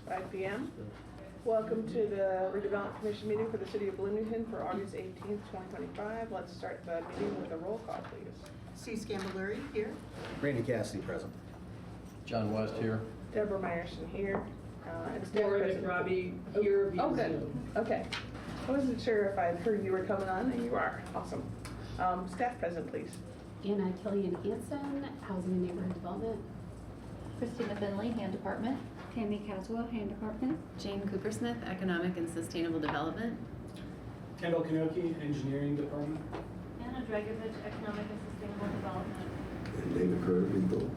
5 p.m. Welcome to the Redevelopment Commission meeting for the City of Bloomington for August 18th, 2025. Let's start the meeting with a roll call, please. Sue Scambaluri here. Randy Cassidy present. John West here. Deborah Meyerson here. And staff Laura present. McRobbie here via Oh, good. Zoom. Okay. I wasn't sure if I'd heard you were coming on, and you are. Awesome. Staff present, please. Anna Killian-Hanson, Housing and Neighborhood Development. Christina Finley, Hand Department. Tammy Caswell, Hand Department. Jane Coopersmith, Economic and Sustainable Development. Kendall Kanoki, Engineering Department. Anna Dragovich, Economic and Sustainable Development. And David Kerr, Legal.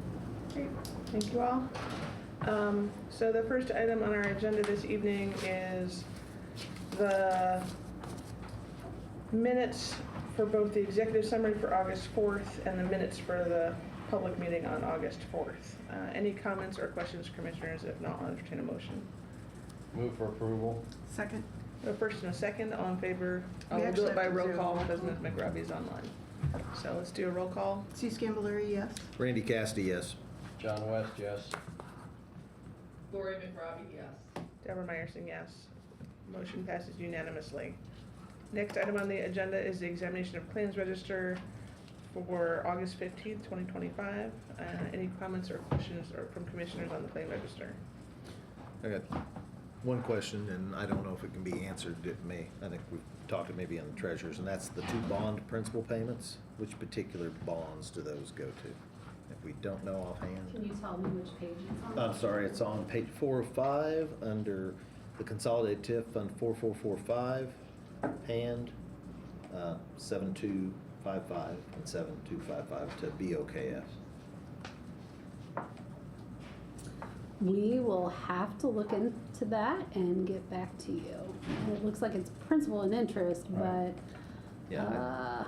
Great. Thank you all. So the first item on our agenda this evening is the minutes for both the executive summary for August 4th and the minutes for the public meeting on August 4th. Any comments or questions, commissioners? If not, I'll entertain a motion. Move for approval. Second. A first and a second, all in favor? We'll do actually it by have to roll do a call roll because call. Ms. McRobbie's online. So let's do a roll call. Sue Scambaluri, yes. Randy Cassidy, yes. John West, yes. Laura McRobbie, yes. Deborah Meyerson, yes. Motion passes unanimously. Next item on the agenda is the examination of claims register for August 15th, 2025. Any comments or questions from commissioners on the claim register? I got one question, and I don't know if it can be answered. I think we've talked it maybe on the treasurers, and that's the 2 bond principal payments. Which particular bonds do those go to? If we don't know offhand. Can you tell me which page it's on? I'm sorry, it's on page 4 of 5 under the Consolidated TIF Fund 4445 and 7255 and 7255 to BOKF. We will have to look into that and get back to you. It looks like it's principal and interest, Right. but Yeah.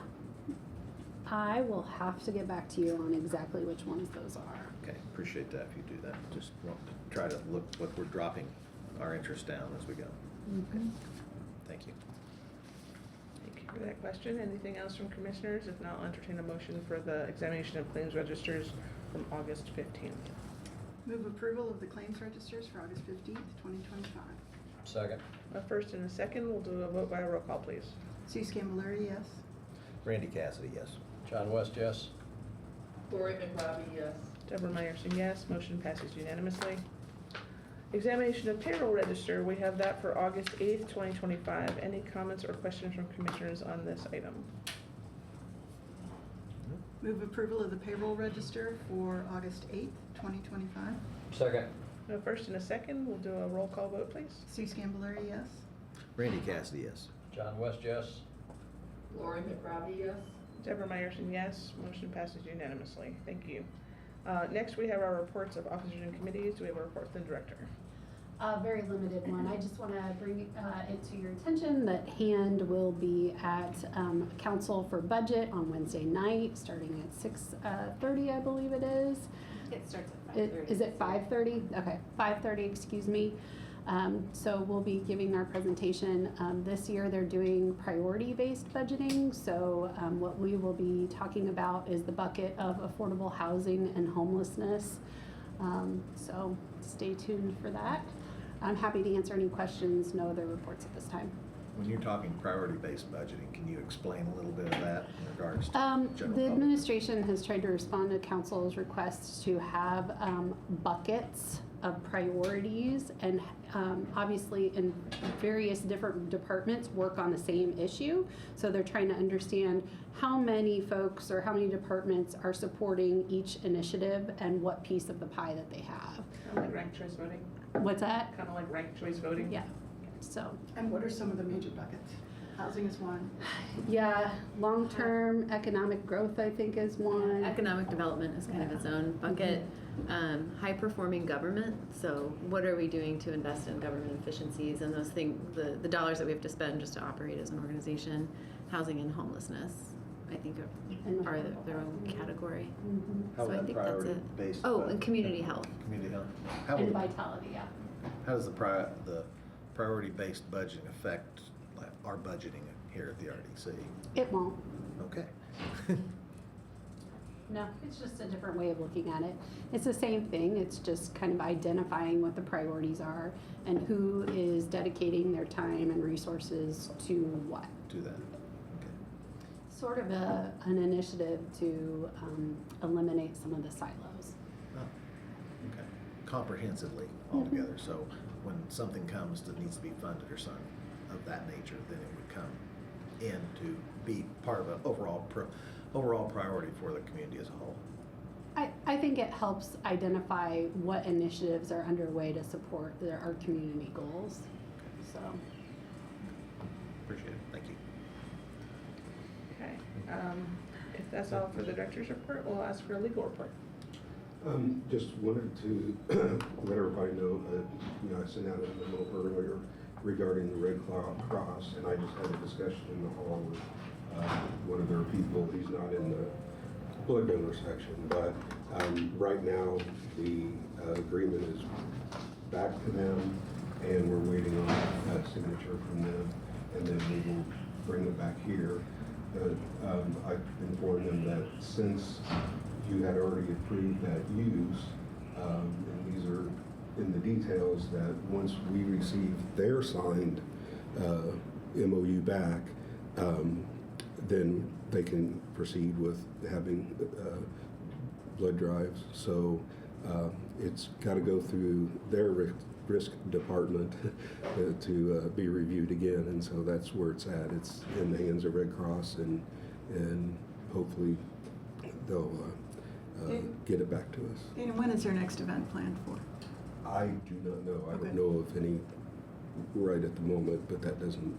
I will have to get back to you on exactly which ones those are. Okay, appreciate that if you do that. Just want to try to look what we're dropping our interest down as we go. Okay. Thank you. Thank you for that question. Anything else from commissioners? If not, I'll entertain a motion for the examination of claims registers from August 15th. Move approval of the claims registers for August 15th, 2025. Second. A first and a second. We'll do a vote by roll call, please. Sue Scambaluri, yes. Randy Cassidy, yes. John West, yes. Laura McRobbie, yes. Deborah Meyerson, yes. Motion passes unanimously. Examination of payroll register. We have that for August 8th, 2025. Any comments or questions from commissioners on this item? Move approval of the payroll register for August 8th, 2025. Second. A first and a second. We'll do a roll call vote, please. Sue Scambaluri, yes. Randy Cassidy, yes. John West, yes. Laura McRobbie, yes. Deborah Meyerson, yes. Motion passes unanimously. Thank you. Next, we have our reports of officers and committees. Do we have a report from the director? A very limited one. I just want to bring it to your attention that Hand will be at Council for Budget on Wednesday night, starting at 6:30, I believe it is. It starts at 5:30. Is it 5:30? Okay, 5:30, excuse me. So we'll be giving our presentation. This year they're doing priority-based budgeting. So what we will be talking about is the bucket of affordable housing and homelessness. So stay tuned for that. I'm happy to answer any questions. No other reports at this time. When you're talking priority-based budgeting, can you explain a little bit of that in regards to general The public? administration has tried to respond to council's requests to have buckets of priorities, and obviously in various different departments work on the same issue. So they're trying to understand how many folks or how many departments are supporting each initiative and what piece of the pie that they have. Kind of like ranked choice voting? What's that? Kind of like ranked choice voting? Yeah. So, And what are some of the major buckets? Housing is one. yeah, long-term economic growth, I think, is one. Economic development is kind of its own bucket. High-performing government. So what are we doing to invest in government efficiencies and those things, the dollars that we have to spend just to operate as an organization. Housing and homelessness, I think, are their own category. How So I about think that's it. priority-based? Oh, and community health. Community health. How And would- vitality, yeah. How does the priority-based budgeting affect like, our budgeting here at the RDC? It won't. Okay. No, it's just a different way of looking at it. It's the same thing, it's just kind of identifying what the priorities are and who is dedicating their time and resources to what. Do that. Okay. Sort of an initiative to eliminate some of the silos. Oh, okay. Comprehensively altogether, so when something comes that needs to be funded or something of that nature, then it would come in to be part of an overall priority for the community as a whole. I think it helps identify what initiatives are underway to support our community goals, so. Appreciate it, thank you. Okay, if that's all for the director's report, we'll ask for a legal report. Just wanted to let everybody know that, I sent out a memo earlier regarding the Red Cross, and I just had a discussion in the hall with one of their people. He's not in the blood donor section, but right now the agreement is back to them, and we're waiting on a signature from them, and then we will bring it back here. I've informed them that since you had already approved that use, and these are in the details, that once we receive their signed MOU back, then they can proceed with having blood drives. So it's got to go through their risk department to be reviewed again, and so that's where it's at. It's in the hands of Red Cross, and hopefully they'll get it back to us. Dana, when is your next event planned for? I do not know. I Okay. don't know of any right at the moment, but that doesn't,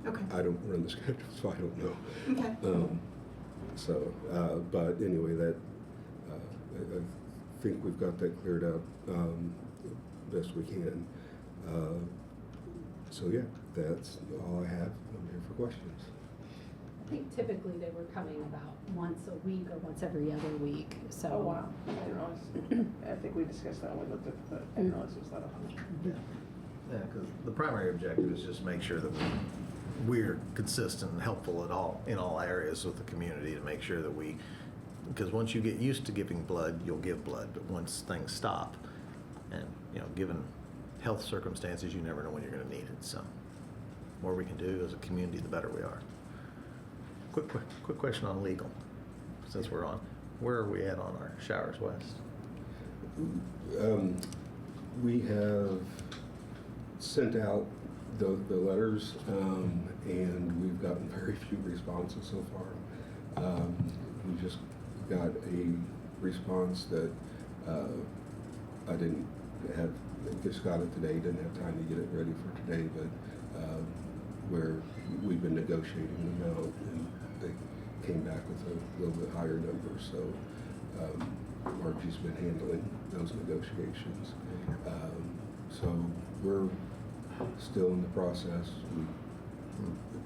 Okay. I don't run the schedule, so I don't know. Okay. But anyway, that, I think we've got that cleared up best we can. So yeah, that's all I have. I'm here for questions. I think typically they were coming about once a week or once every other week, so. Oh, wow. I didn't realize, I think we discussed that when we looked at the, I didn't realize it was that often. Yeah, because the primary objective is just make sure that we're consistent and helpful in all areas with the community to make sure that because once you get used to giving blood, you'll give blood, but once things stop, and, given health circumstances, you never know when you're going to need it, so the more we can do as a community, the better we are. Quick question on legal, since we're on. Where are we at on our Showers West? We have sent out the letters, and we've gotten very few responses so far. We just got a response that I didn't have, just got it today, didn't have time to get it ready for today, but where we've been negotiating them out, and they came back with a little bit higher number, so Margie's been handling those negotiations. So we're still in the process.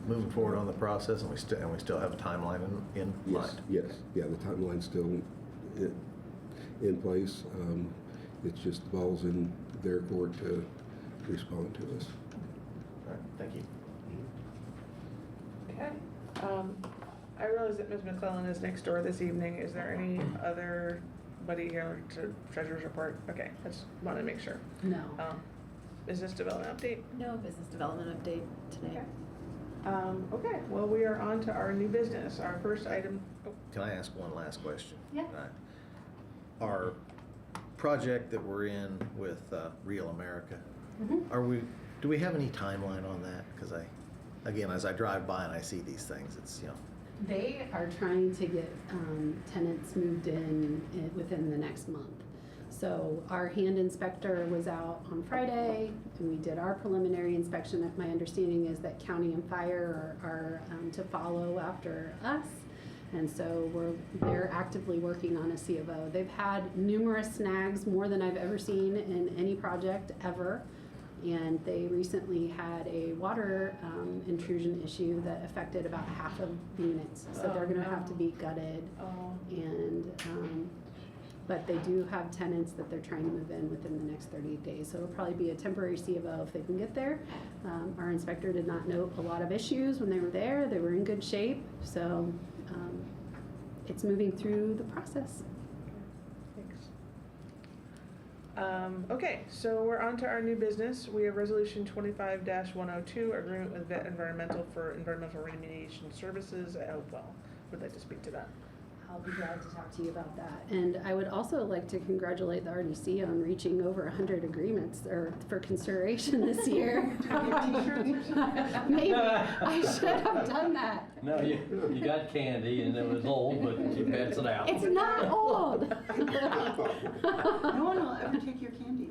Moving forward on the process, and we still have a timeline in mind. Yes, yeah, the timeline's still in place. It's just the ball's in their court to respond to us. All right, thank you. Okay. I realize that Ms. McClellan is next door this evening. Is there any other here to treasurer's report? Okay, I just wanted to make sure. No. Business development update? No business development update today. Okay, well, we are on to our new business. Our first item, Can I ask one last question? Yeah. Our project that we're in with Real America, do we have any timeline on that? Because again, as I drive by and I see these things, it's, They are trying to get tenants moved in within the next month. So our hand inspector was out on Friday, and we did our preliminary inspection. My understanding is that county and fire are to follow after us. And so they're actively working on a C of O. They've had numerous snags, more than I've ever seen in any project ever. And they recently had a water intrusion issue that affected about half of the units. So they're gonna have to be gutted. And, but they do have tenants that they're trying to move in within the next 30 days. So it'll probably be a temporary C of O if they can get there. Our inspector did not note a lot of issues when they were there. They were in good shape. So it's moving through the process. Thanks. Okay, so we're on to our new business. We have resolution 25-102, agreement with Vet Environmental for environmental remediation services at Hopewell. Would like to speak to that. I'll be glad to talk to you about that. And I would also like to congratulate the RDC on reaching over 100 agreements for consideration this year. Maybe I should have done that. No, you got candy and it was old, but you passed it out. It's not old. No one will ever take your candy.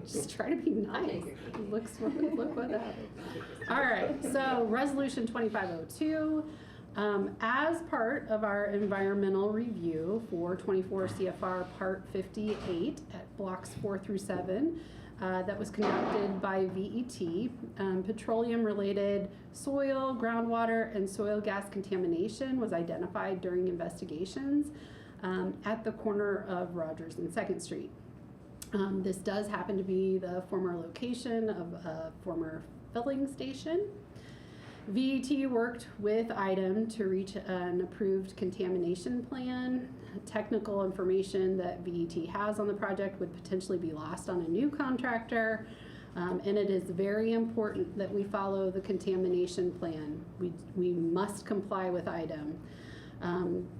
Just try to be nice. Look what happened. All right, so resolution 2502. As part of our environmental review for 24 CFR Part 58 at blocks 4 through 7, that was conducted by VET, petroleum-related soil, groundwater, and soil gas contamination was identified during investigations at the corner of Rogers and 2nd Street. This does happen to be the former location of a former filling station. VET worked with IDEM to reach an approved contamination plan. Technical information that VET has on the project would potentially be lost on a new contractor. And it is very important that we follow the contamination plan. We must comply with IDEM.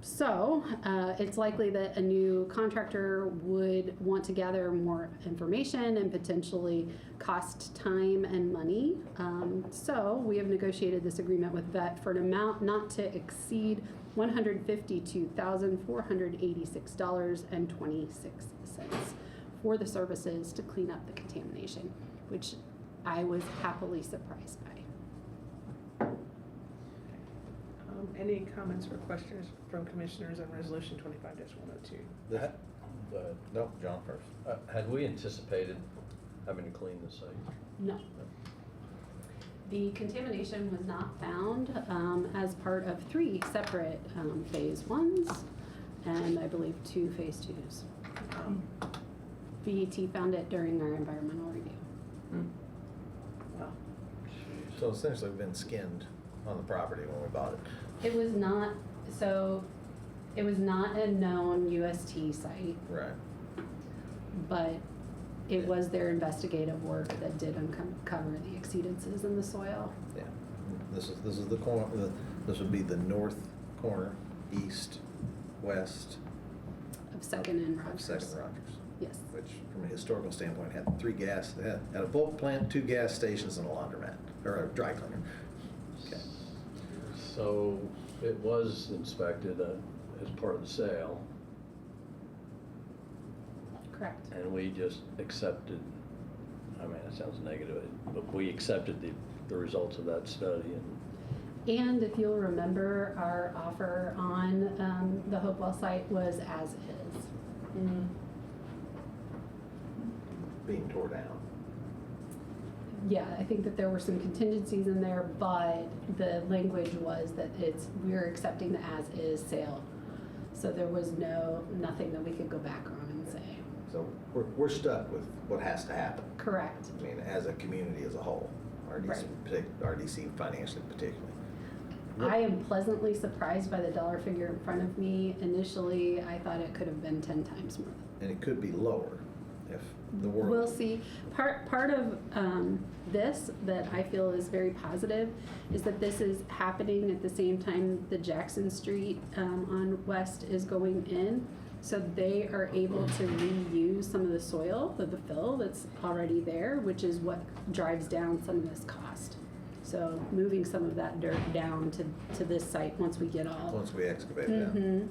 So it's likely that a new contractor would want to gather more information and potentially cost time and money. So we have negotiated this agreement with VET for an amount not to exceed $152,486.26 for the services to clean up the contamination, which I was happily surprised by. Any comments or questions from commissioners on resolution 25-102? No, John first. Had we anticipated having to clean the site? No. The contamination was not found as part of 3 separate phase 1s and I believe 2 phase 2s. VET found it during our environmental review. Wow. So essentially, we've been skinned on the property when we bought it. It was not a known UST site, Right. but it was their investigative work that did uncover the exceedances in the soil. Yeah. This is the corner. This would be the north corner, east, west Of 2nd and of Rogers. 2nd Rogers. Yes. Which, from a historical standpoint, had 3 gas. It had a bulk plant, 2 gas stations, and a laundromat or a dry cleaner. Okay. So it was inspected as part of the sale, Correct. and we just accepted, I mean, it sounds negative, but we accepted the results of that study. And if you'll remember, our offer on the Hopewell site was as is. Being tore down. Yeah, I think that there were some contingencies in there, but the language was that we're accepting the as-is sale. So there was nothing that we could go back on and say. So we're stuck with what has to happen. Correct. I mean, as a community as a whole, RDC financially particularly. I am pleasantly surprised by the dollar figure in front of me. Initially, I thought it could have been 10 times more. And it could be lower if the world. We'll see. Part of this that I feel is very positive is that this is happening at the same time the Jackson Street on West is going in. So they are able to reuse some of the soil, the fill that's already there, which is what drives down some of this cost. So moving some of that dirt down to this site once we get all. Once we excavate it down.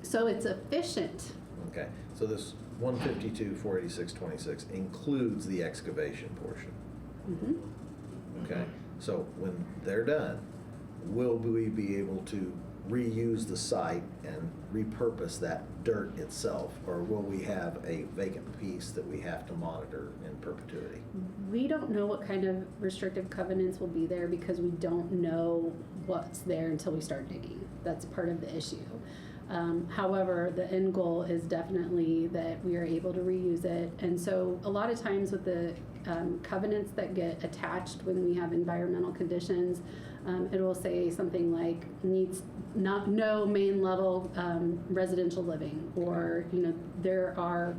So it's efficient. Okay, so this 152,486.26 includes the excavation portion. Okay, so when they're done, will we be able to reuse the site and repurpose that dirt itself, or will we have a vacant piece that we have to monitor in perpetuity? We don't know what kind of restrictive covenants will be there because we don't know what's there until we start digging. That's part of the issue. However, the end goal is definitely that we are able to reuse it. And so a lot of times with the covenants that get attached when we have environmental conditions, it will say something like no main level residential living, or there are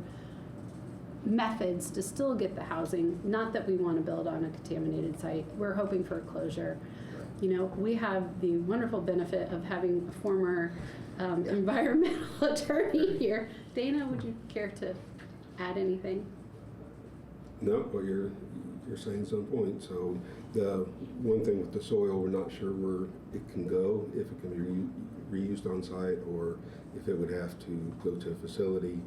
methods to still get the housing. Not that we want to build on a contaminated site. We're hoping for a closure. We have the wonderful benefit of having a former environmental attorney here. Dana, would you care to add anything? No, what you're saying is on point. So the one thing with the soil, we're not sure where it can go, if it can be reused on site or if it would have to go to a facility.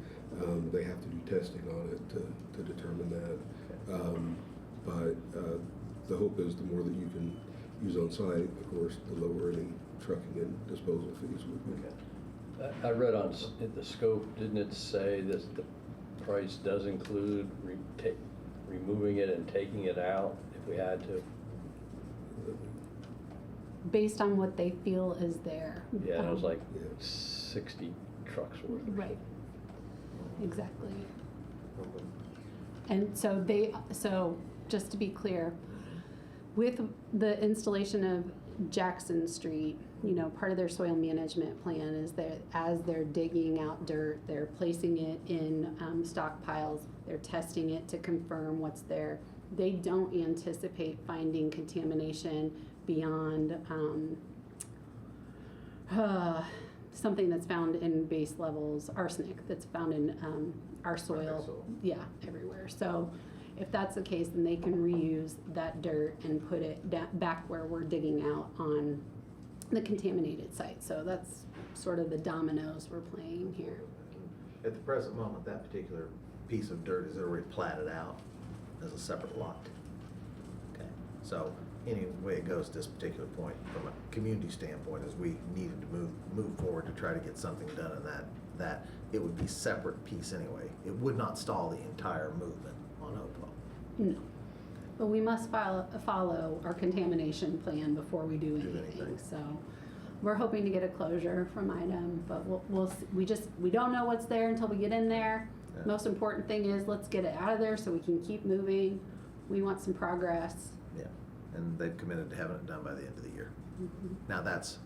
They have to do testing on it to determine that. But the hope is the more that you can use on site, of course, the lower any trucking and disposal fees would be. I read on the scope, didn't it say that the price does include removing it and taking it out if we had to? Based on what they feel is there. Yeah, and it was like Yeah. 60 trucks worth. Right. Exactly. And so just to be clear, with the installation of Jackson Street, part of their soil management plan is that as they're digging out dirt, they're placing it in stockpiles, they're testing it to confirm what's there. They don't anticipate finding contamination beyond something that's found in base levels, arsenic that's found in our soil. Yeah, everywhere. So if that's the case, then they can reuse that dirt and put it back where we're digging out on the contaminated site. So that's sort of the dominoes we're playing here. At the present moment, that particular piece of dirt is already platted out as a separate lot. Okay, so any way it goes at this particular point, from a community standpoint, is we needed to move forward to try to get something done in that it would be separate piece anyway. It would not stall the entire movement on Hopewell. No. But we must follow our contamination plan before we do anything. So we're hoping to get a closure from IDEM, but we'll see. We don't know what's there until we get in there. Yeah. Most important thing is let's get it out of there so we can keep moving. We want some progress. Yeah, and they've committed to having it done by the end of the year. Mm-hmm. Now that's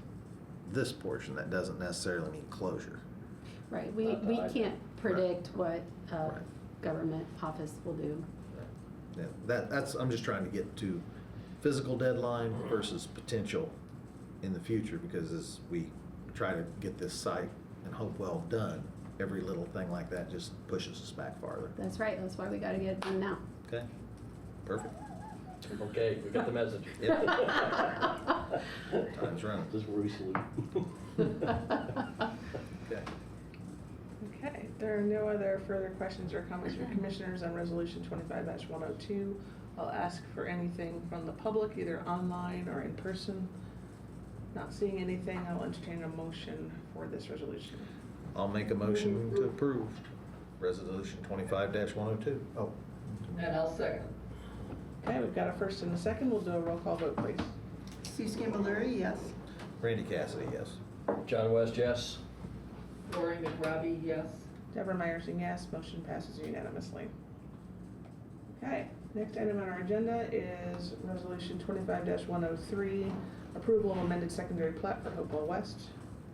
this portion. That doesn't necessarily mean closure. Right. We can't predict what government office will do. Yeah, that's, I'm just trying to get to physical deadline versus potential in the future, because as we try to get this site and Hopewell done, every little thing like that just pushes us back farther. That's right. That's why we got to get it done now. Okay, perfect. Okay, we got the message. Yep. Time's running. This is where we salute. Okay. Okay, there are no other further questions or comments from commissioners on resolution 25-102. I'll ask for anything from the public, either online or in person. Not seeing anything, I'll entertain a motion for this resolution. I'll make a motion to approve resolution 25-102. Oh. And I'll second. Okay, we've got a first and a second. We'll do a roll call vote, please. Sue Scampolari, yes. Randy Cassidy, yes. John West, yes. Lori McRobbie, yes. Deborah Meyerson, yes. Motion passes unanimously. Okay, next item on our agenda is resolution 25-103, approval of amended secondary plat for Hopewell West.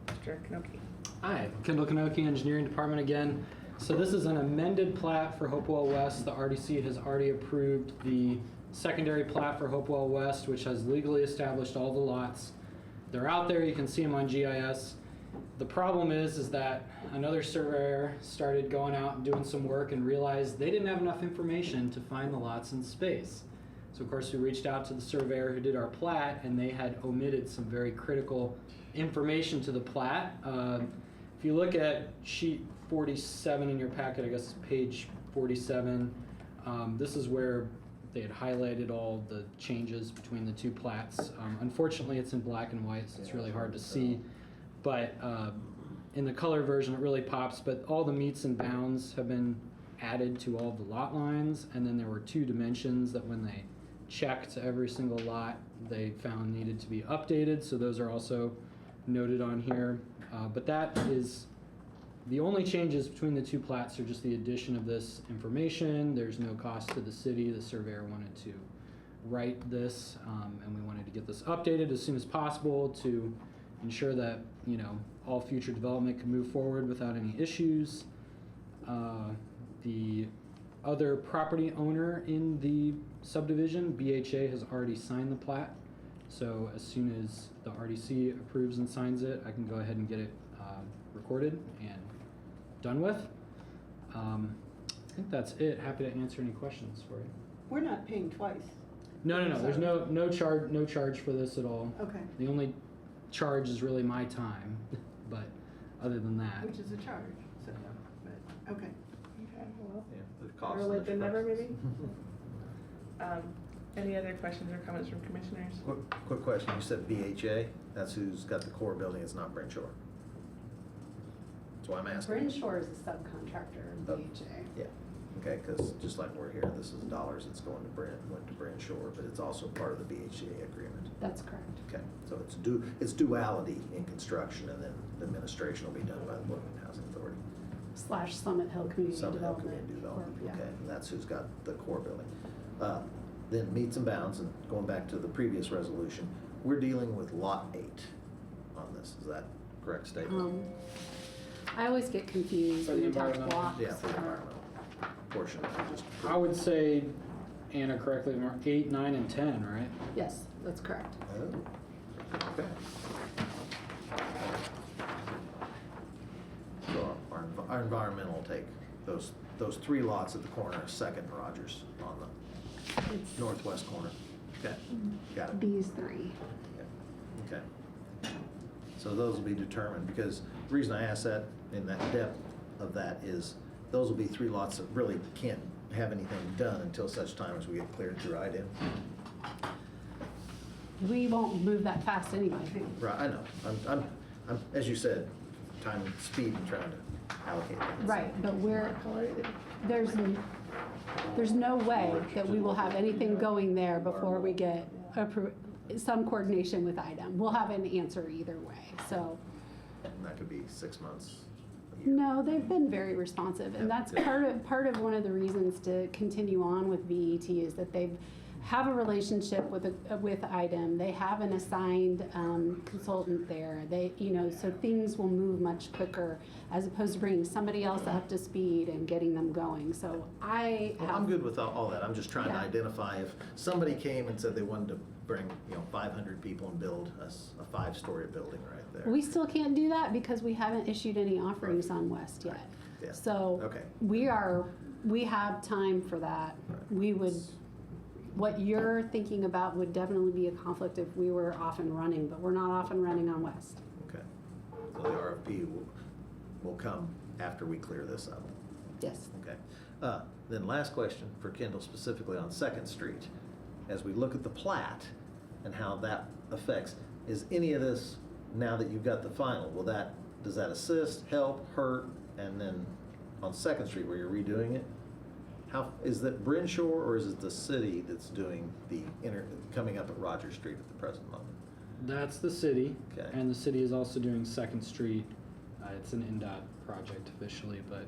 Mr. Kanoki. Hi, Kendall Kanoki, Engineering Department again. So this is an amended plat for Hopewell West. The RDC has already approved the secondary plat for Hopewell West, which has legally established all the lots. They're out there, you can see them on GIS. The problem is that another surveyor started going out and doing some work and realized they didn't have enough information to find the lots in space. So of course we reached out to the surveyor who did our plat, and they had omitted some very critical information to the plat. If you look at sheet 47 in your packet, I guess it's page 47, this is where they had highlighted all the changes between the two plats. Unfortunately, it's in black and white, so it's really hard to see. But in the color version, it really pops. But all the meets and bounds have been added to all the lot lines. And then there were two dimensions that when they checked every single lot, they found needed to be updated. So those are also noted on here. But that is, the only changes between the two plats are just the addition of this information. There's no cost to the city. The surveyor wanted to write this, and we wanted to get this updated as soon as possible to ensure that, you know, all future development can move forward without any issues. The other property owner in the subdivision, BHA, has already signed the plat. So as soon as the RDC approves and signs it, I can go ahead and get it recorded and done with. I think that's it. Happy to answer any questions for you. We're not paying twice. No. There's no charge for this at all. Okay. The only charge is really my time, but other than that, Which is a charge, so, but, okay. Okay, well, Yeah, the cost better and late the than never, price. maybe? Any other questions or comments from commissioners? Quick question, you said BHA, that's who's got the core building, it's not Bryn Shore? That's why I'm asking. Bryn Shore is a subcontractor in Oh. BHA. Yeah, okay, because just like we're here, this is dollars that's going to went to Bryn Shore, but it's also part of the BHA agreement. That's correct. Okay, so it's duality in construction, and then the administration will be done by the Bloomington Housing Authority. / Summit Hill Community Summit Hill Development. Community Development, Corp, yeah. okay, and that's who's got the core building. Then meets and bounds, and going back to the previous resolution, we're dealing with lot 8 on this, is that correct statement? I always get confused For when the you talk environmental? blocks. Yeah, for the environmental portion, just. I would say, Anna, correctly, 8, 9, and 10, right? Yes, that's correct. Oh, okay. So our environmental will take those 3 lots at the corner of Second and Rogers on the It's northwest corner. Okay, got it. these 3. Okay. So those will be determined, because the reason I ask that in that depth of that is those will be 3 lots that really can't have anything done until such time as we get cleared through IDIM. We won't move that fast anyway. Right, I know. I'm, as you said, time and speed and trying to allocate things. Right, but there's no way that we will have anything going there before we get some coordination with IDEM. We'll have an answer either way, so. And that could be 6 months, a year. No, they've been very responsive, and that's part of one of the reasons to continue on with VET is that they have a relationship with IDEM. They have an assigned consultant there. They, you know, so things will move much quicker as opposed to bringing somebody else up to speed and getting them going. So I'm good with all that. I'm just trying to Yeah. identify if somebody came and said they wanted to bring, 500 people and build a 5-story building right there. We still can't do that because we haven't issued any offerings on West yet. Yeah. So Okay. we have time for that. Right. We would, what you're thinking about would definitely be a conflict if we were off and running, but we're not off and running on West. Okay. So the RFP will come after we clear this up. Yes. Okay. Then last question for Kendall specifically on Second Street. As we look at the plat and how that affects, is any of this, now that you've got the final, does that assist, help, hurt? And then on Second Street where you're redoing it, how, is that Bryn Shore or is it the city that's doing the coming up at Rogers Street at the present moment? That's the city. Okay. And the city is also doing Second Street. It's an NDOT project officially, but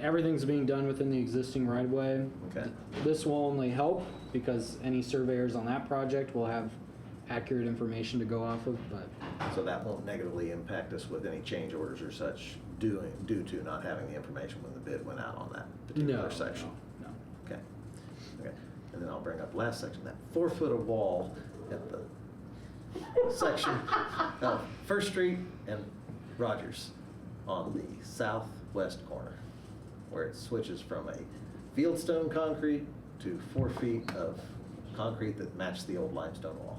everything's being done within the existing right-of-way. Okay. This will only help because any surveyors on that project will have accurate information to go off of, but So that won't negatively impact us with any change orders or such due to not having the information when the bid went out on that particular section? No. Okay. Okay. And then I'll bring up last section, that 4-foot of wall at the section of First Street and Rogers on the southwest corner, where it switches from a fieldstone concrete to 4 feet of concrete that matched the old limestone wall.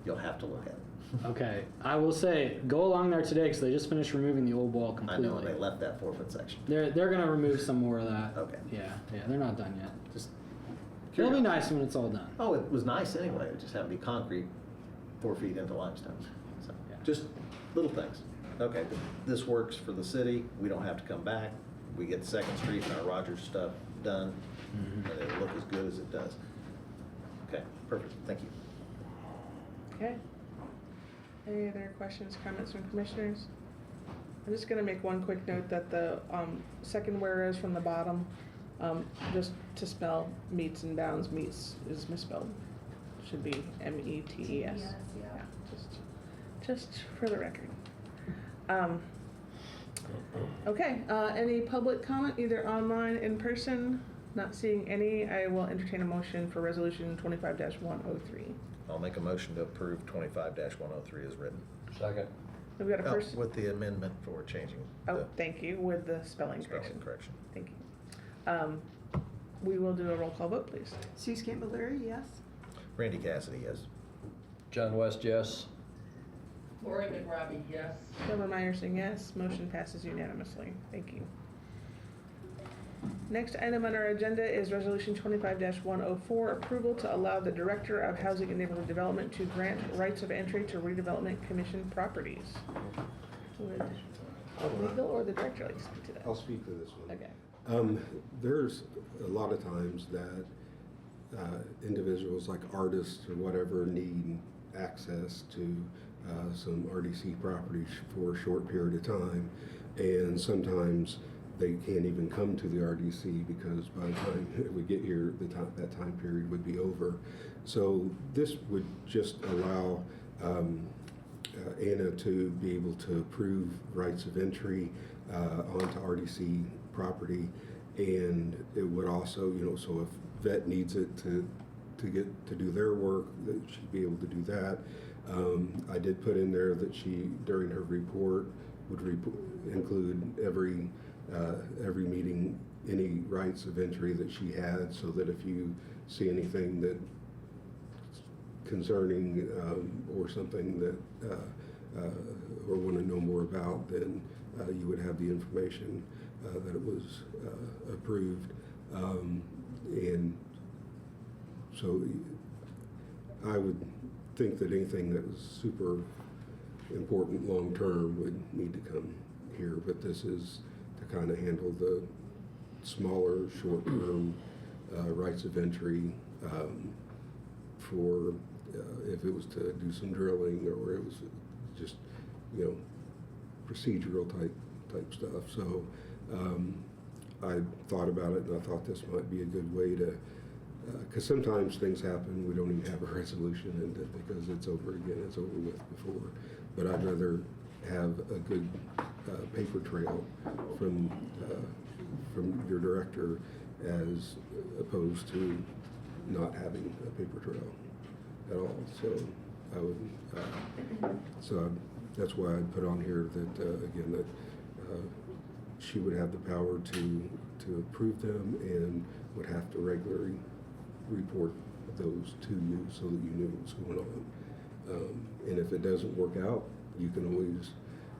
You'll have to look at it. Okay, I will say, go along there today because they just finished removing the old wall I completely. know, and they left that 4-foot section. They're gonna remove some more of that. Okay. Yeah, they're not done yet. Just It'll be curiosity. nice when it's all done. Oh, it was nice anyway. It just happened to be concrete 4 feet into limestone. So, Yeah. just little things. Okay, but this works for the city. We don't have to come back. We get Second Street and our Rogers stuff done, Mhm. and it'll look as good as it does. Okay, perfect. Thank you. Okay. Any other questions, comments from commissioners? I'm just gonna make one quick note that the second whereas from the bottom, just to spell meets and bounds, meets is misspelled. Should be M-E-T-E-S. Yes, yeah. Just for the record. Okay, any public comment, either online, in person? Not seeing any, I will entertain a motion for resolution 25-103. I'll make a motion to approve 25-103 as written. Second. We've got a Oh, first. with the amendment for changing Oh, the thank you, with the spelling correction. spelling correction. Thank you. We will do a roll call vote, please. Sue Scampbell, yes? Randy Cassidy, yes. John West, yes. Lori McRobbie, yes. Deborah Meyerson, yes. Motion passes unanimously. Thank you. Next item on our agenda is Resolution 25-104, approval to allow the Director of Housing and Neighborhood Development to grant rights of entry to redevelopment commission properties. Would legal or the director like to speak to that? I'll speak to this one. Okay. There's a lot of times that individuals like artists or whatever need access to some RDC properties for a short period of time, and sometimes they can't even come to the RDC because by the time we get here, that time period would be over. So this would just allow Anna to be able to approve rights of entry onto RDC property, and it would also, so if vet needs it to do their work, that she'd be able to do that. I did put in there that she, during her report, would include every meeting, any rights of entry that she had, so that if you see anything that concerning or something that or want to know more about, then you would have the information that it was approved. And so I would think that anything that was super important long-term would need to come here, but this is to kind of handle the smaller, short-term rights of entry for if it was to do some drilling or it was just, procedural type stuff. So I thought about it, and I thought this might be a good way to, because sometimes things happen, we don't even have a resolution, and because it's over with before. But I'd rather have a good paper trail from your director as opposed to not having a paper trail at all. So I would, that's why I put on here that again that she would have the power to approve them and would have to regularly report those to you so that you knew what's going on. And if it doesn't work out, you can always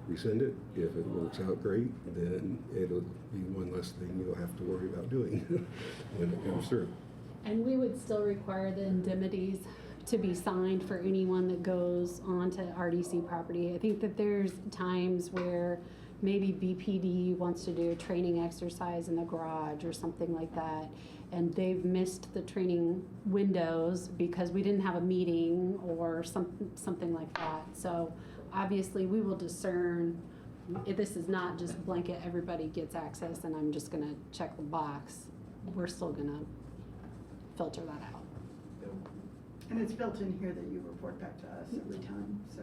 rescind it. If it works out great, then it'll be one less thing you'll have to worry about doing when it comes through. And we would still require the indemnities to be signed for anyone that goes onto RDC property. I think that there's times where maybe BPD wants to do a training exercise in the garage or something like that, and they've missed the training windows because we didn't have a meeting or something like that. So obviously we will discern if this is not just blanket everybody gets access and I'm just gonna check the box. We're still gonna filter that out. And it's built in here that you report back to us every time, so.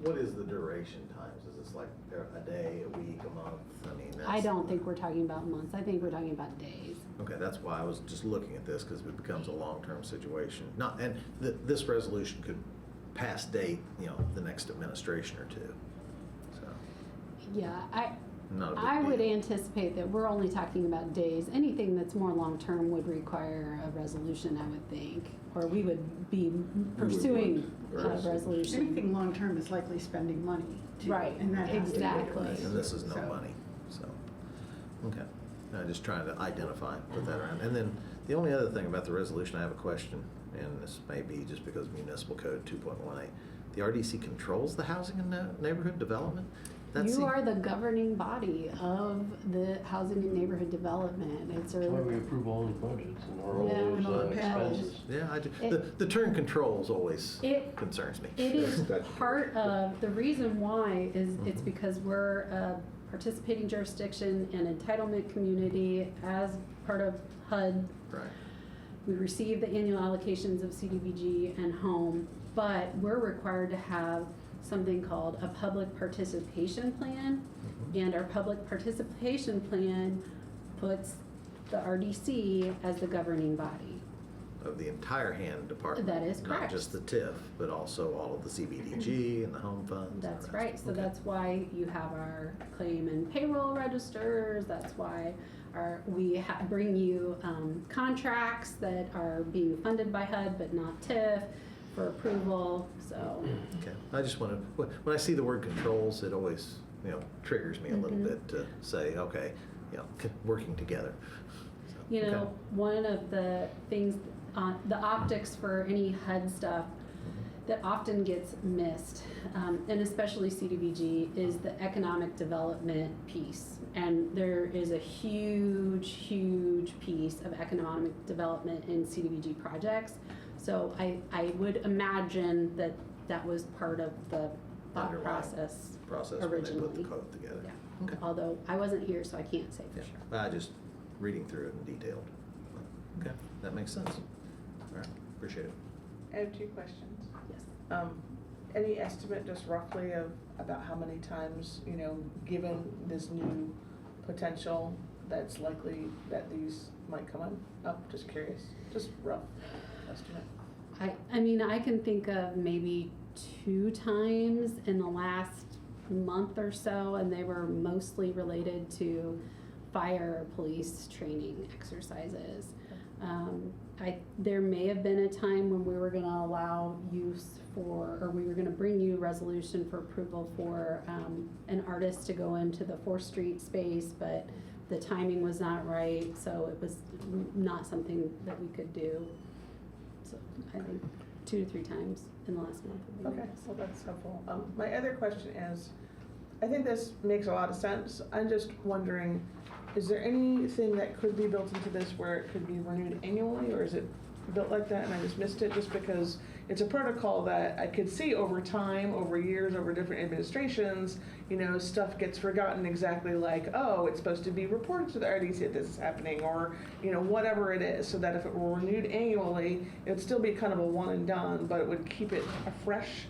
What is the duration times? Is this like a day, a week, a month? I mean, I don't think we're talking about months. I think we're talking about days. Okay, that's why I was just looking at this, because it becomes a long-term situation. This resolution could pass date, the next administration or two. So, Yeah, not a big I would deal. anticipate that we're only talking about days. Anything that's more long-term would require a resolution, I would think, or we would be pursuing want a a resolution. Anything long-term is likely spending money too. Right, And that has to go to exactly. us. And this is no So- money, so, okay. I'm just trying to identify, put that around. And then the only other thing about the resolution, I have a question, and this may be just because municipal code 2.18. The RDC controls the housing and neighborhood development? That's You are the governing body of the housing and neighborhood development. It's That's why we a, approve all those budgets and all Yeah. And all those the payrolls. expenses. Yeah, I do. It- The term controls always It- concerns me. it is That's- part of, the reason why is it's because we're a participating jurisdiction and entitlement community as part of HUD. Right. We receive the annual allocations of CDBG and home, but we're required to have something called a public participation plan. And our public participation plan puts the RDC as the governing body. Of the entire hand department. That is Not correct. just the TIF, but also all of the CBDG and the home funds. and the That's rest. right, so Okay. that's why you have our claim and payroll registers, that's why bring you contracts that are being funded by HUD but not TIF for approval, so. Okay, I just want to, when I see the word controls, it always, triggers me a little Mhm. bit to say, okay, working together. So, You okay. know, one of the things, the optics for any HUD stuff that often gets missed, and especially CDBG, is the economic development piece. And there is a huge, huge piece of economic development in CDBG projects. So I would imagine that that was part of the thought Underlying process Process when they put the originally. code together. Yeah. Okay. Although I wasn't here, so I can't say for Yeah, sure. I just reading through it in detail. Okay, that makes sense. All right, appreciate it. I have 2 questions. Yes. Any estimate just roughly of about how many times, given this new potential, that's likely that these might come up? Just curious, just rough estimate. I mean, I can think of maybe 2 times in the last month or so, and they were mostly related to fire police training exercises. There may have been a time when we were gonna allow use for, or we were gonna bring you resolution for approval for, an artist to go into the 4th Street space, but the timing was not right, so it was not something that we could do. So I think 2 to 3 times in the last month would be Okay, nice. well, that's helpful. My other question is, I think this makes a lot of sense. I'm just wondering, is there anything that could be built into this where it could be renewed annually, or is it built like that and I just missed it? Just because it's a protocol that I could see over time, over years, over different administrations, stuff gets forgotten exactly like, oh, it's supposed to be reported to the RDC that this is happening, or, whatever it is, so that if it were renewed annually, it would still be kind of a one and done, but it would keep it fresh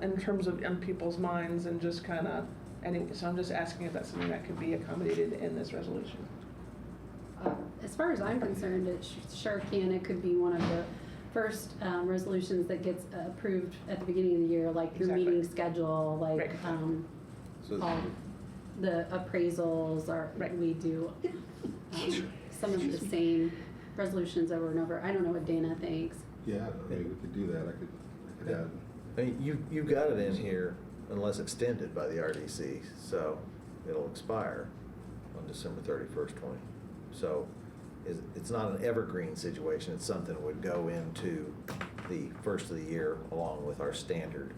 in terms of in people's minds and just kind of, anyway, so I'm just asking if that's something that could be accommodated in this resolution. As far as I'm concerned, it sure can. It could be one of the first resolutions that gets approved at the beginning of the year, like your Exactly. meeting schedule, like Right. So, all the appraisals are, Right. we do some of the same resolutions over and over. I don't know what Dana thinks. Yeah, I mean, we could do that. I could add. I mean, you got it in here unless extended by the RDC, so it'll expire on December 31st, 20. So it's not an evergreen situation, it's something that would go into the first of the year along with our standard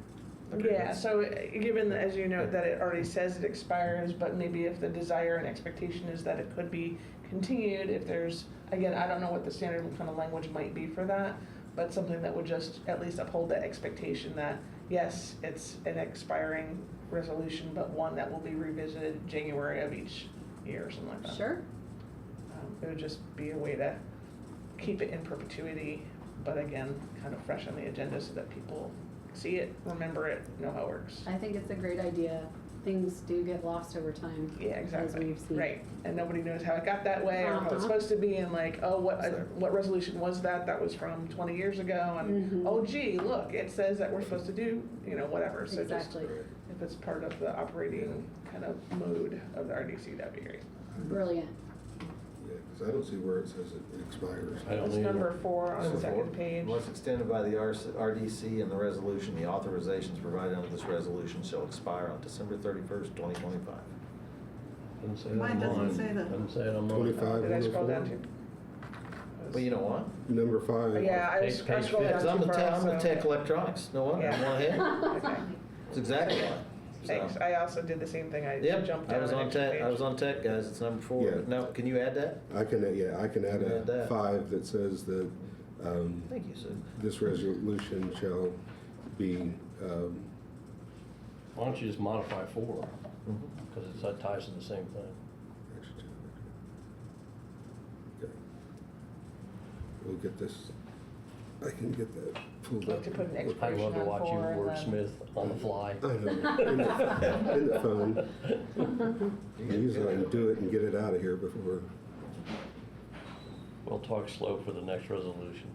Yeah, agreements. so given, as you know, that it already says it expires, but maybe if the desire and expectation is that it could be continued, if there's, again, I don't know what the standard kind of language might be for that, but something that would just at least uphold that expectation that, yes, it's an expiring resolution, but one that will be revisited January of each year or something like that. Sure. It would just be a way to keep it in perpetuity, but again, kind of fresh on the agenda so that people see it, remember it, know how it works. I think it's a great idea. Things do get lost over time. Yeah, exactly. As we've seen. Right, and nobody knows how it got that way or how it's Uh-huh. supposed to be, and like, oh, Exactly. what resolution was that? That was from 20 years ago, and Mhm. oh gee, look, it says that we're supposed to do, whatever. So just Exactly. if it's part of the operating kind of mode of the RDC, that'd be great. Brilliant. Yeah, because I don't see where it says it expires. I don't It's either. number 4 on the Number 4, second page. unless extended by the RDC and the resolution, the authorizations provided under this resolution shall expire on December 31st, 2025. Doesn't say that Mine on doesn't mine. say that. Doesn't say it on mine. 25. Did I scroll down 104? too? Well, you know what? Number 5. Yeah, I Page scrolled down Because I'm too the far. I'm the so- tech electronics, no wonder, I'm Yeah. one ahead. Okay. That's exactly why. Thanks, I also did the same thing, I Yep, jumped I down was an on extra tech, I page. was on tech, guys, it's number 4. Yeah. No, can you add that? I can add Add a that. 5 that says that Thank you, Sue. this resolution shall be, Why don't you just modify 4? Mhm. Because that ties to the same thing. okay. We'll get this, I can get that pulled Like up. to put an I expiration love to on watch you 4 and then. wordsmith on the fly. I know, in the phone. Usually I can do it and get it out of here before. We'll talk slow for the next resolution.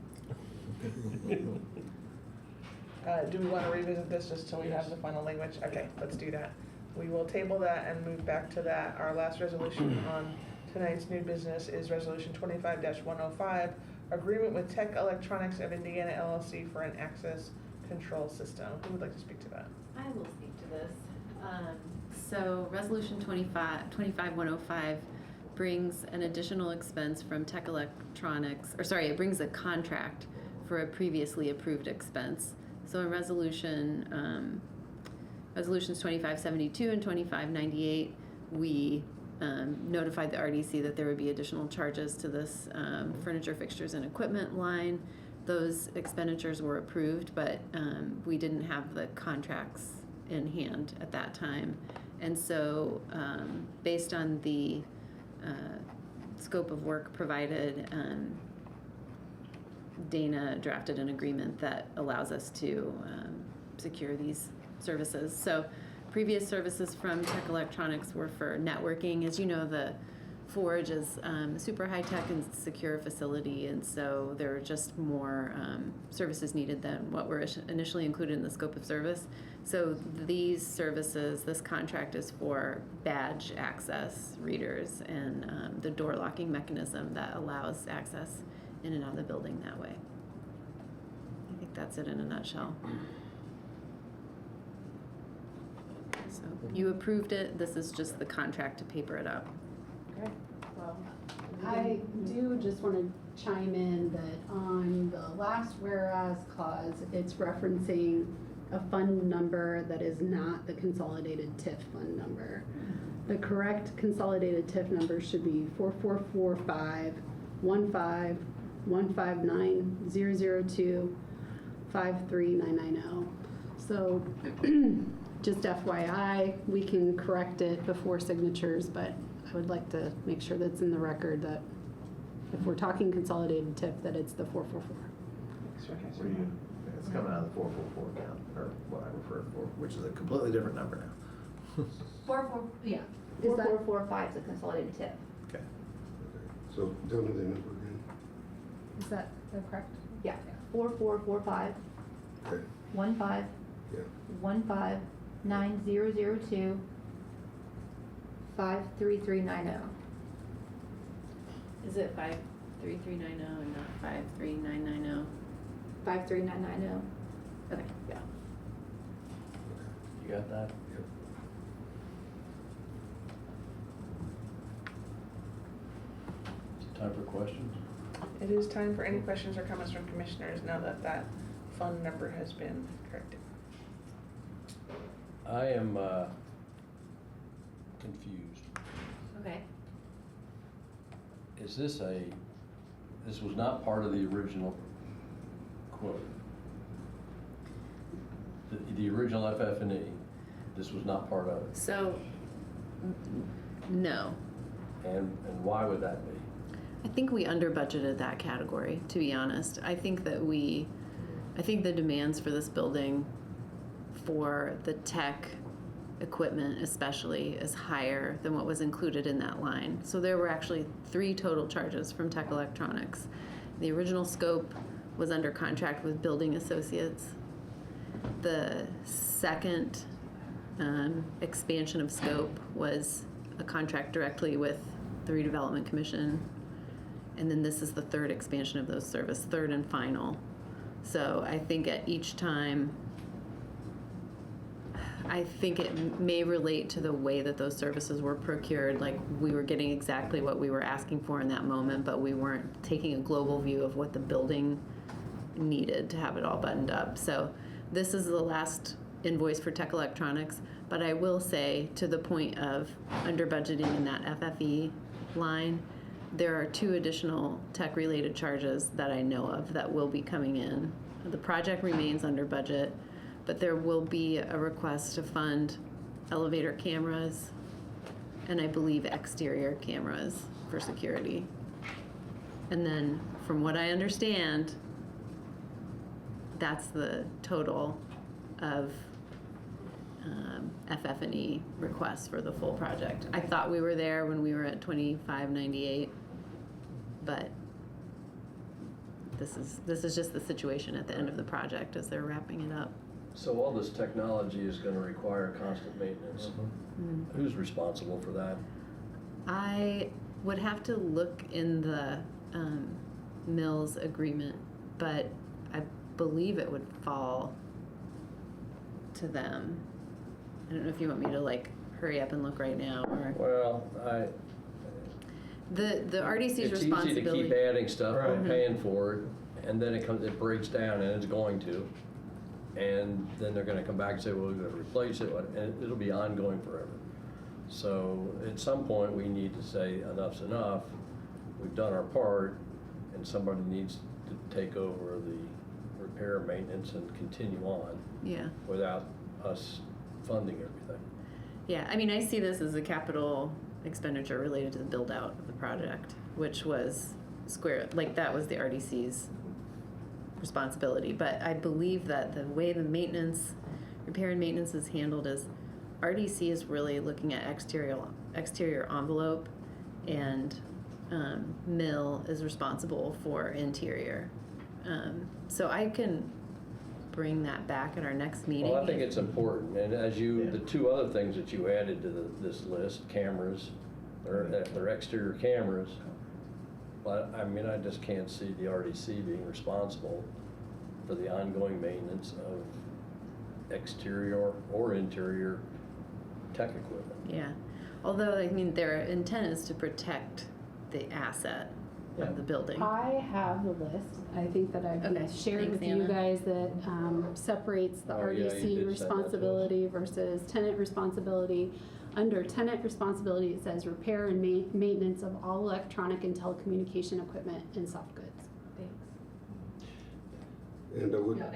Do we want to revisit this just till we have the final language? Okay, let's do that. We will table that and move back to that. Our last resolution on tonight's new business is Resolution 25-105, Agreement with Tech Electronics of Indiana LLC for an access control system. Who would like to speak to that? I will speak to this. So Resolution 25-105 brings an additional expense from Tech Electronics, it brings a contract for a previously approved expense. So in resolutions 2572 and 2598, we notified the RDC that there would be additional charges to this furniture, fixtures, and equipment line. Those expenditures were approved, but we didn't have the contracts in hand at that time. And so based on the scope of work provided, Dana drafted an agreement that allows us to secure these services. So previous services from Tech Electronics were for networking. As you know, the Forge is a super high-tech and secure facility, and so there are just more services needed than what were initially included in the scope of service. So these services, this contract is for badge access readers and the door locking mechanism that allows access in and out of the building that way. I think that's it in a nutshell. So you approved it, this is just the contract to paper it up. Okay, well. I do just want to chime in that on the last whereas clause, it's referencing a fund number that is not the consolidated TIF fund number. The correct consolidated TIF number should be 4445-159-002-53990. So just FYI, we can correct it before signatures, but I would like to make sure that's in the record that if we're talking consolidated TIF, that it's the 444. It's coming out of the 444 account, or what I refer to, which is a completely different number now. 4445 is a consolidated tip. Okay. So tell me the number again. Is that correct? Yeah, 4445 Okay, 15 yeah. 159-002 53390. Is it 53390 and not 53990? 53990. Okay, yeah. You got that? Yep. Is it time for questions? It is time for any questions or comments from commissioners now that that fund number has been corrected. I am confused. Okay. Is this this was not part of the original quote? The original FF&E, this was not part of it? So, no. And why would that be? I think we under budgeted that category, to be honest. I think the demands for this building for the tech equipment especially is higher than what was included in that line. So there were actually 3 total charges from Tech Electronics. The original scope was under contract with Building Associates. The second expansion of scope was a contract directly with the Redevelopment Commission. And then this is the third expansion of those services, third and final. So I think at each time, I think it may relate to the way that those services were procured. Like we were getting exactly what we were asking for in that moment, but we weren't taking a global view of what the building needed to have it all buttoned up. So this is the last invoice for Tech Electronics. But I will say, to the point of under budgeting in that FFE line, there are 2 additional tech-related charges that I know of that will be coming in. The project remains under budget, but there will be a request to fund elevator cameras and I believe exterior cameras for security. And then, from what I understand, that's the total of FF&E requests for the full project. I thought we were there when we were at 2598, but this is just the situation at the end of the project as they're wrapping it up. So all this technology is gonna require constant maintenance. Who's responsible for that? I would have to look in the Mills agreement, but I believe it would fall to them. I don't know if you want me to like hurry up and look right now, or Well, the RDC's responsibility. It's easy to keep adding stuff, we're Right. paying for it, and then it breaks down, and it's going to. And then they're gonna come back and say, well, we're gonna replace it, and it'll be ongoing forever. So at some point, we need to say enough's enough, we've done our part, and somebody needs to take over the repair, maintenance, and continue on Yeah. without us funding everything. Yeah, I mean, I see this as a capital expenditure related to the build out of the project, which was that was the RDC's responsibility. But I believe that the way the repair and maintenance is handled is RDC is really looking at exterior envelope, and Mill is responsible for interior. So I can bring that back at our next meeting. Well, I think it's important, and the 2 other things that you added to this list, cameras, they're exterior cameras, but I mean, I just can't see the RDC being responsible for the ongoing maintenance of exterior or interior tech equipment. Yeah, although, I mean, their intent is to protect the asset of the building. I have the list. I think that I've Okay, shared thanks, with you Anna. guys that separates the Oh, yeah, you did send RDC that to us. responsibility versus tenant responsibility. Under tenant responsibility, it says repair and maintenance of all electronic and telecommunication equipment and soft goods. Thanks. And I would, Yeah,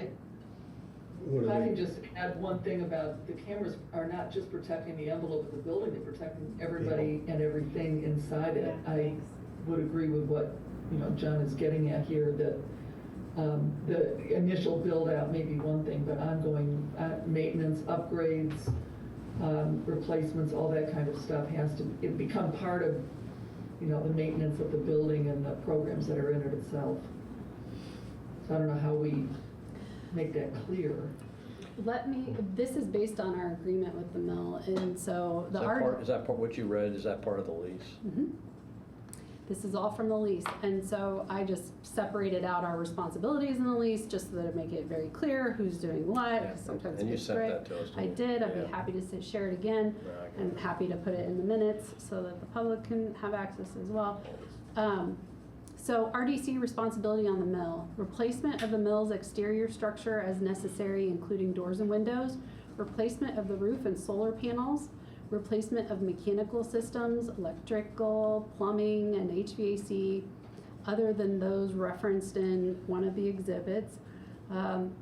one If of I can the, just add one thing about, the cameras are not just protecting the envelope of the building, they're protecting everybody and everything inside it. I would agree with what, John is getting at here, that the initial build out may be one thing, but ongoing maintenance, upgrades, replacements, all that kind of stuff has to become part of, the maintenance of the building and the programs that are in it itself. So I don't know how we make that clear. This is based on our agreement with the mill, and so the Is that part, what you read, is that part of the lease? Mhm. This is all from the lease, and so I just separated out our responsibilities in the lease, just so that it make it very clear who's doing what, Yeah. 'cause sometimes And it you gets sent gray. that to us, I didn't you? did, I'd Yeah. be happy to share it again, Yeah, I and happy to put it in the minutes, so that the public can have access as well. So RDC responsibility on the mill, replacement of the mill's exterior structure as necessary, including doors and windows, replacement of the roof and solar panels, replacement of mechanical systems, electrical, plumbing, and HVAC, other than those referenced in one of the exhibits,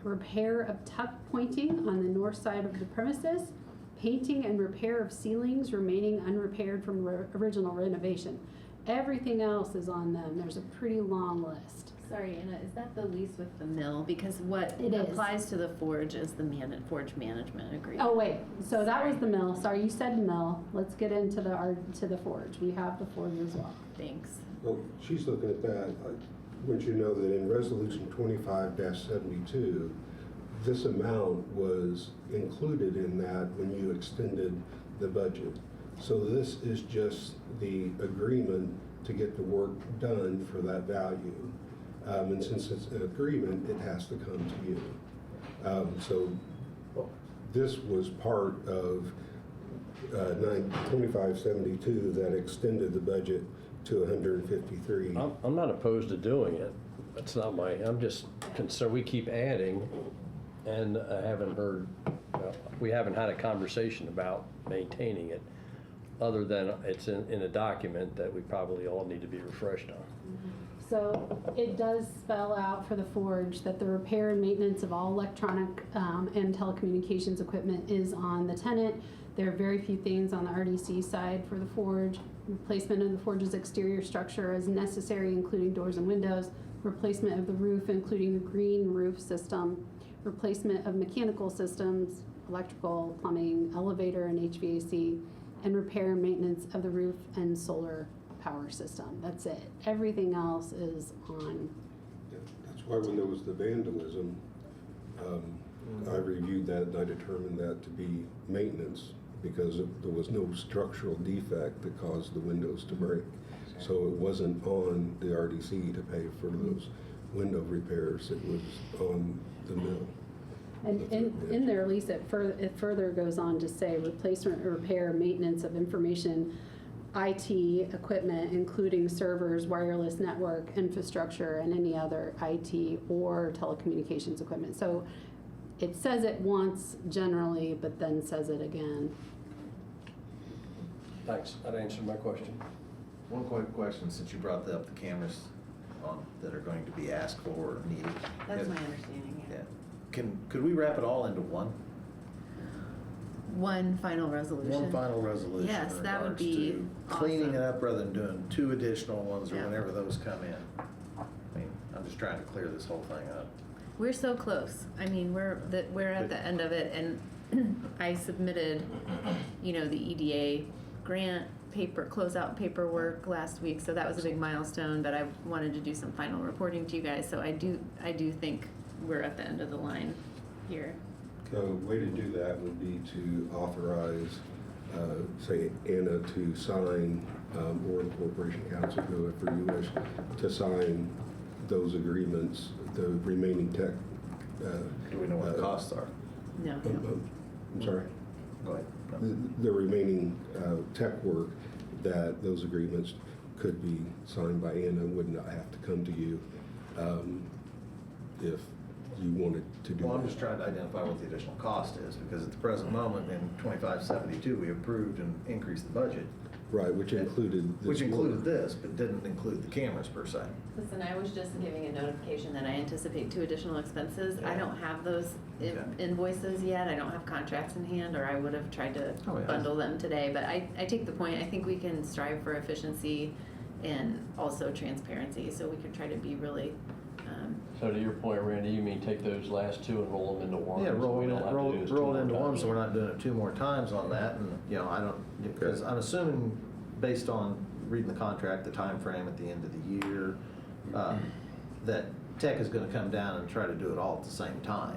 repair of tuck pointing on the north side of the premises, painting and repair of ceilings remaining unrepaired from original renovation. Everything else is on them. There's a pretty long list. Sorry, Anna, is that the lease with the mill? Because what It is. applies to the Forge is the Forge management agreement. Oh, wait, so that was the mill. Sorry, you said mill. Let's get into the Forge. We have the Forge as well. Thanks. well, she's looking at that. I want you to know that in Resolution 25-72, this amount was included in that when you extended the budget. So this is just the agreement to get the work done for that value. And since it's an agreement, it has to come to you. So this was part of 2572 that extended the budget to 153. I'm not opposed to doing it. That's not I'm just concerned, we keep adding, and I haven't heard We haven't had a conversation about maintaining it, other than it's in a document that we probably all need to be refreshed on. So it does spell out for the Forge that the repair and maintenance of all electronic and telecommunications equipment is on the tenant. There are very few things on the RDC side for the Forge. Replacement of the Forge's exterior structure as necessary, including doors and windows. Replacement of the roof, including the green roof system. Replacement of mechanical systems, electrical, plumbing, elevator, and HVAC. And repair and maintenance of the roof and solar power system. That's it. Everything else is on. Yeah, that's why when there was the vandalism, I reviewed that and I determined that to be maintenance because there was no structural defect that caused the windows to break. So it wasn't on the RDC to pay for those window repairs. It was on the mill. And in their lease, it further goes on to say replacement, repair, maintenance of information IT equipment, including servers, wireless network, infrastructure, and any other IT or telecommunications equipment. So it says it once generally, but then says it again. Thanks, that answered my question. One quick question, since you brought up the cameras that are going to be asked for or needed. That's my understanding, yeah. Could we wrap it all into one? One final resolution. One final resolution. Yes, in that would regards be to cleaning awesome. it up rather than doing 2 additional ones or Yeah. whenever those come in. I mean, I'm just trying to clear this whole thing up. We're so close. I mean, we're at the end of it, and I submitted, the EDA grant closeout paperwork last week, so that was a big milestone. But I wanted to do some final reporting to you guys, so I do think we're at the end of the line here. The way to do that would be to authorize, say, Anna to sign, or the Corporation Council, whoever you wish, to sign those agreements, the remaining tech. Do we know what the costs are? No. I'm sorry? Go ahead. No. The remaining tech work, that those agreements could be signed by Anna, would not have to come to you if you wanted to do that. Well, I'm just trying to identify what the additional cost is, because at the present moment, in 2572, we approved and increased the budget. Right, which included this. Which included work. this, but didn't include the cameras per se. Listen, I was just giving a notification that I anticipate 2 additional expenses. I Yeah. don't have those Okay. invoices yet. I don't have contracts in hand, or I would have tried to Oh, yeah. bundle them today. But I take the point. I think we can strive for efficiency and also transparency, so we can try to be really. So to your point, Randy, you mean take those last 2 and roll them into one? Yeah, so roll we don't have to do this 2 it more into one, times? so we're not doing it 2 more times on that, and, I don't, because I'm assuming, based on reading the contract, the time frame at the end of the year, that tech is gonna come down and try to do it all at the same time.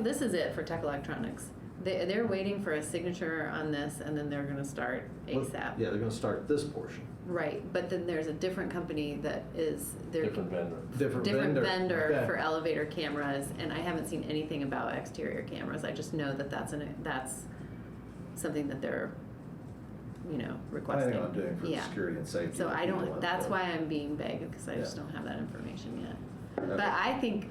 This is it for Tech Electronics. They're waiting for a signature on this, and then they're gonna start ASAP. Yeah, they're gonna start this portion. Right, but then there's a different company that is, they're. Different vendor. Different vendor Okay. for elevator cameras, and I haven't seen anything about exterior cameras. I just know that that's something that they're, requesting. Planning on doing for Yeah. security and safety. So of I people don't, and that's stuff. why I'm being vague, because I just Yeah. don't have that information yet. Okay. But I think,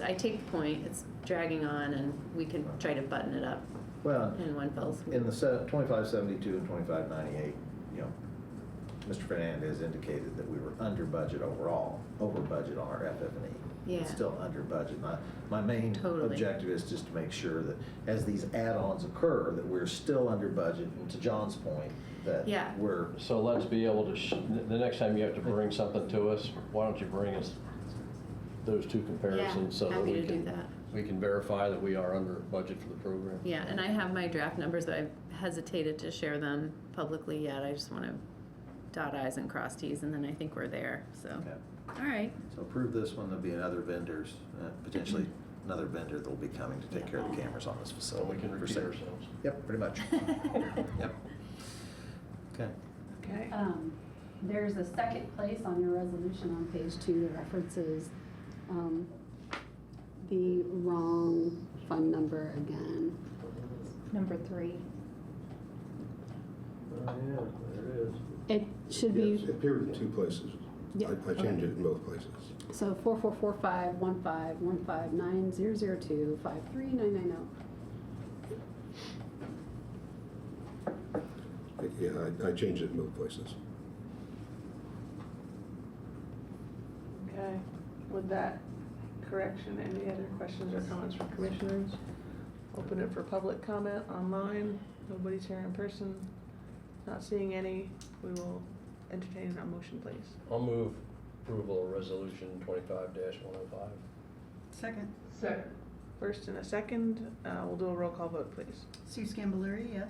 I take the point, it's dragging on, and we can try to button it up Well, in one fell swoop. in the 2572 and 2598, Mr. Fernandez indicated that we were under budget overall, over budget on our FF&E. Yeah. It's still under budget. My main Totally. objective is just to make sure that as these add-ons occur, that we're still under budget, and to John's point, that Yeah. we're, So let's be able to, the next time you have to bring something to us, why don't you bring us those 2 comparisons so that happy we to can. do that. We can verify that we are under budget for the program. Yeah, and I have my draft numbers, but I've hesitated to share them publicly yet. I just want to dot i's and cross t's, and then I think we're there, so. Okay. All right. so approve this one, there'll be another vendors, potentially another vendor that'll be coming to take care of the cameras on this So facility. we can for repeat safety. ourselves. Yep, pretty much. Yep. Okay. Okay. There's a second place on your resolution on page 2 that references the wrong fund number again. Number 3. Oh, yeah, there it is. It should Yes, be, it appeared in 2 places. Yeah, I changed it in both places. so 444515159002539990. Yeah, I changed it in both places. Okay, with that correction, any other questions or comments from commissioners? Open it for public comment online. Nobody's here in person. Not seeing any. We will entertain a motion, please. I'll move approval of resolution 25-105. Second. Second. First and a second. We'll do a roll call vote, please. Sue Scanbilleri, yes.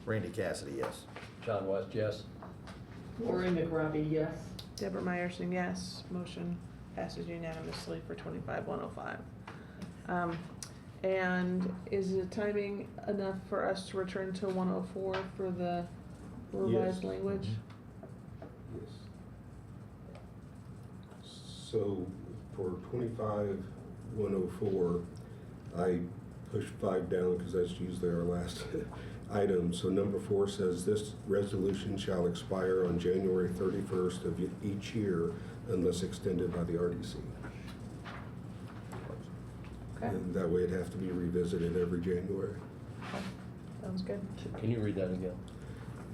Randy Cassidy, yes. John West, yes. Lori McRobbie, yes. Deborah Meyerson, yes. Motion passes unanimously for 25-105. And is the timing enough for us to return to 104 for the revised Yes. language? Yes. So for 25-104, I pushed 5 down because that's usually our last item. So number 4 says this resolution shall expire on January 31st of each year unless extended by the RDC. Okay, And that way it'd have to be revisited every January. okay. Sounds good. Can you read that again?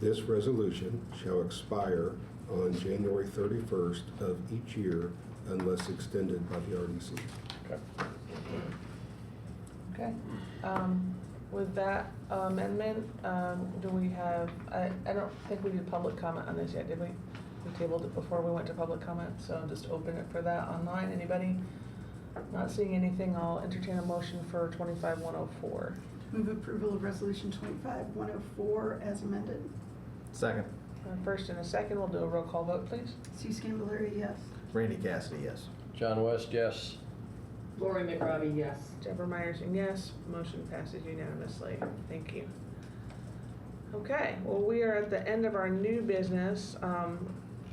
This resolution shall expire on January 31st of each year unless extended by the RDC. Okay. Okay. With that amendment, do we have, I don't think we did public comment on this yet, did we? We tabled it before we went to public comment, so just open it for that online. Anybody? Not seeing anything, I'll entertain a motion for 25-104. Move approval of resolution 25-104 as amended. Second. First and a second, we'll do a roll call vote, please. Sue Scanbilleri, yes. Randy Cassidy, yes. John West, yes. Lori McRobbie, yes. Deborah Meyerson, yes. Motion passes unanimously. Thank you. Okay, well, we are at the end of our new business.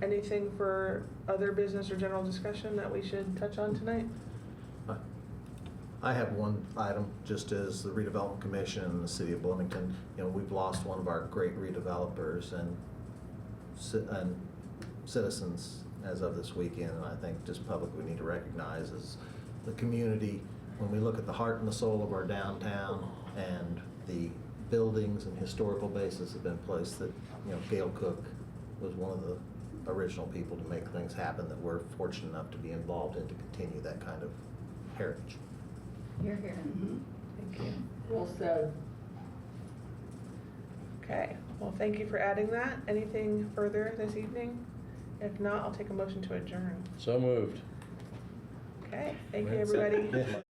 Anything for other business or general discussion that we should touch on tonight? I have one item, just as the redevelopment commission and the city of Bloomington, we've lost one of our great redevelopers and citizens as of this weekend. And I think just public, we need to recognize as the community, when we look at the heart and the soul of our downtown and the buildings and historical bases have been placed, that, Gail Cook was one of the original people to make things happen that we're fortunate enough to be involved in to continue that kind of heritage. You're here. Thank you. Well said. Okay, well, thank you for adding that. Anything further this evening? If not, I'll take a motion to adjourn. So moved. Okay, thank you, everybody. Yeah.